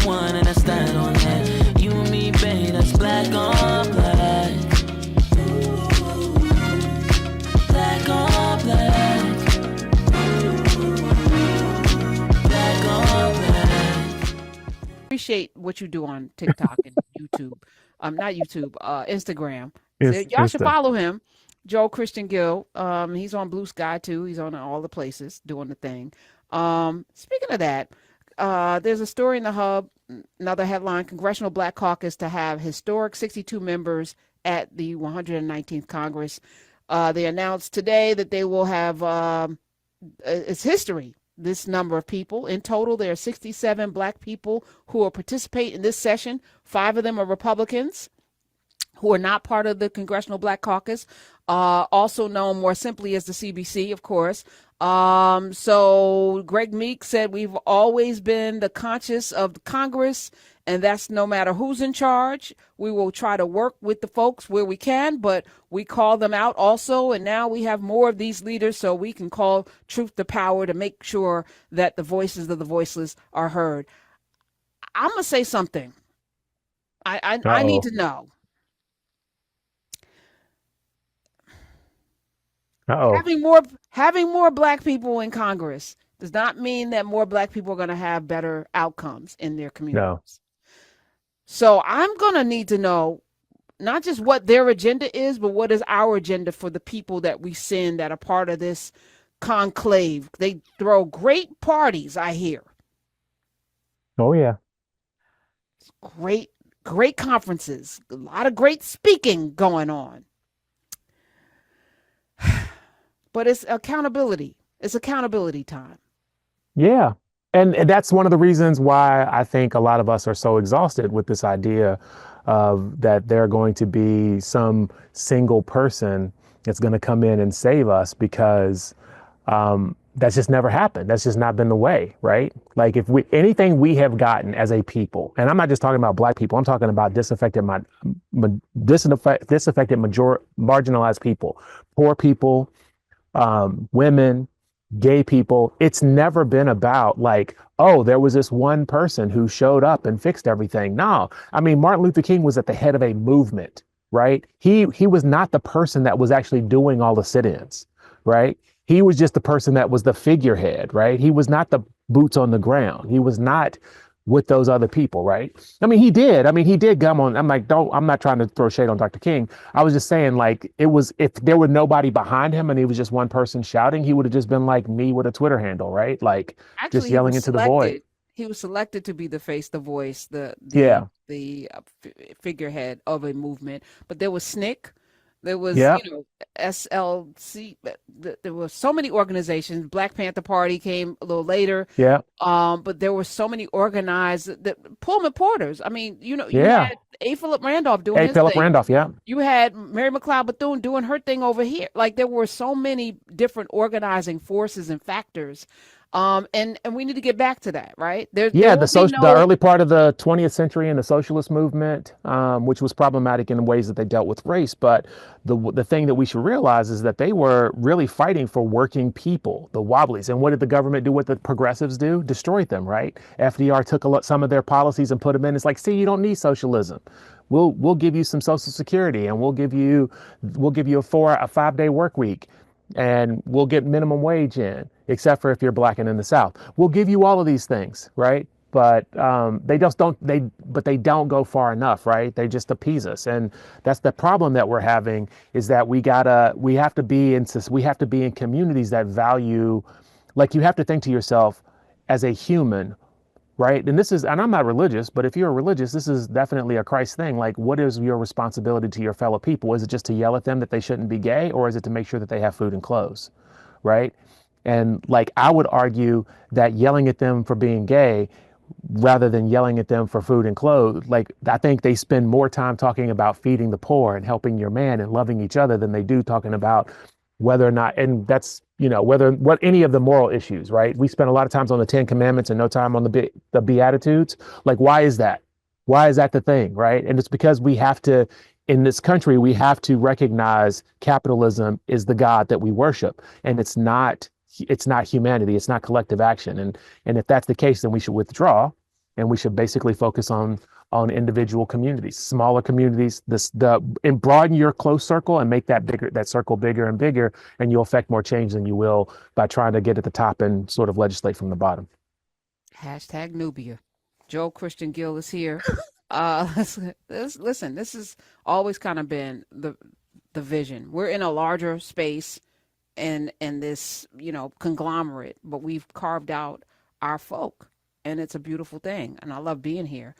one and I stand on that. You and me, babe, that's black on black. Black on black. Black on black. Appreciate what you do on TikTok and YouTube. Not YouTube, Instagram. So It's y'all should the follow him, Joe Christian Gill. He's on Blue Sky too. He's on all the places doing the thing. Speaking of that, there's a story in the Hub, another headline: Congressional Black Caucus to have historic 62 members at the 119th Congress. They announced today that they will have it's history. This number of people. In total, there are 67 Black people who will participate in this session. 5 of them are Republicans who are not part of the Congressional Black Caucus, also known more simply as the CBC, of course. So Greg Meek said, we've always been the conscience of the Congress, and that's no matter who's in charge. We will try to work with the folks where we can, but we call them out also. And now we have more of these leaders, so we can call truth to power to make sure that the voices of the voiceless are heard. I'm going to say something. I need to know. Having more Black people in Congress does not mean that more Black people are going to have better outcomes in their communities. No. So I'm going to need to know not just what their agenda is, but what is our agenda for the people that we send that are part of this conclave. They throw great parties, I hear. Oh, yeah. Great conferences, a lot of great speaking going on. But it's accountability. It's accountability time. Yeah. And that's one of the reasons why I think a lot of us are so exhausted with this idea of that there are going to be some single person that's going to come in and save us, because that's just never happened. That's just not been the way, right? Like if anything we have gotten as a people, and I'm not just talking about Black people, I'm talking about disaffected, marginalized people, poor people, women, gay people. It's never been about like, oh, there was this one person who showed up and fixed everything. No, I mean, Martin Luther King was at the head of a movement, right? He was not the person that was actually doing all the sit-ins, right? He was just the person that was the figurehead, right? He was not the boots on the ground. He was not with those other people, right? I mean, he did gum on. I'm not trying to throw shade on Dr. King. I was just saying, like, it was, if there were nobody behind him and he was just one person shouting, he would have just been like me with a Twitter handle, right? Like, actually, just yelling into the void. He was selected to be the face, the voice, the figurehead of a movement. But there was SNCC. There was, SLC. There were so many organizations. Black Panther Party came a little later. Yeah. But there were so many organized. Pullman Porters. I mean, you had A. Philip Randolph doing his thing. Randolph, yeah. You had Mary McLeod Bethune doing her thing over here. Like, there were so many different organizing forces and factors. And we need to get back to that, right? The early part of the 20th century and the socialist movement, which was problematic in the ways that they dealt with race. But the thing that we should realize is that they were really fighting for working people, the Wobblies. And what did the government do? What the progressives do? Destroyed them, right? FDR took some of their policies and put them in. It's like, see, you don't need socialism. We'll give you some Social Security, and we'll give you a 5-day work week. And we'll get minimum wage in, except for if you're Black and in the South. We'll give you all of these things, right? But they don't go far enough, right? They just appease us, and that's the problem that we're having. Is that we have to be in communities that value, like, you have to think to yourself as a human, right? And I'm not religious, but if you're religious, this is definitely a Christ thing. Like, what is your responsibility to your fellow people? Is it just to yell at them that they shouldn't be gay, or is it to make sure that they have food and clothes, right? And like, I would argue that yelling at them for being gay, rather than yelling at them for food and clothes, like, I think they spend more time talking about feeding the poor and helping your man and loving each other than they do talking about whether or not, and that's, what any of the moral issues, right? We spend a lot of times on the 10 Commandments and no time on the Beatitudes. Like, why is that? Why is that the thing, right? And it's because in this country, we have to recognize capitalism is the God that we worship, and it's not humanity. It's not collective action. And if that's the case, then we should withdraw and we should basically focus on individual communities, smaller communities, and broaden your close circle and make that circle bigger and bigger, and you'll affect more change than you will by trying to get at the top and sort of legislate from the bottom. Hashtag Nubia. Joel Christian Gill is here. Listen, this has always kind of been the vision. We're in a larger space and this, conglomerate, but we've carved out our folk, and it's a beautiful thing. And I love being here.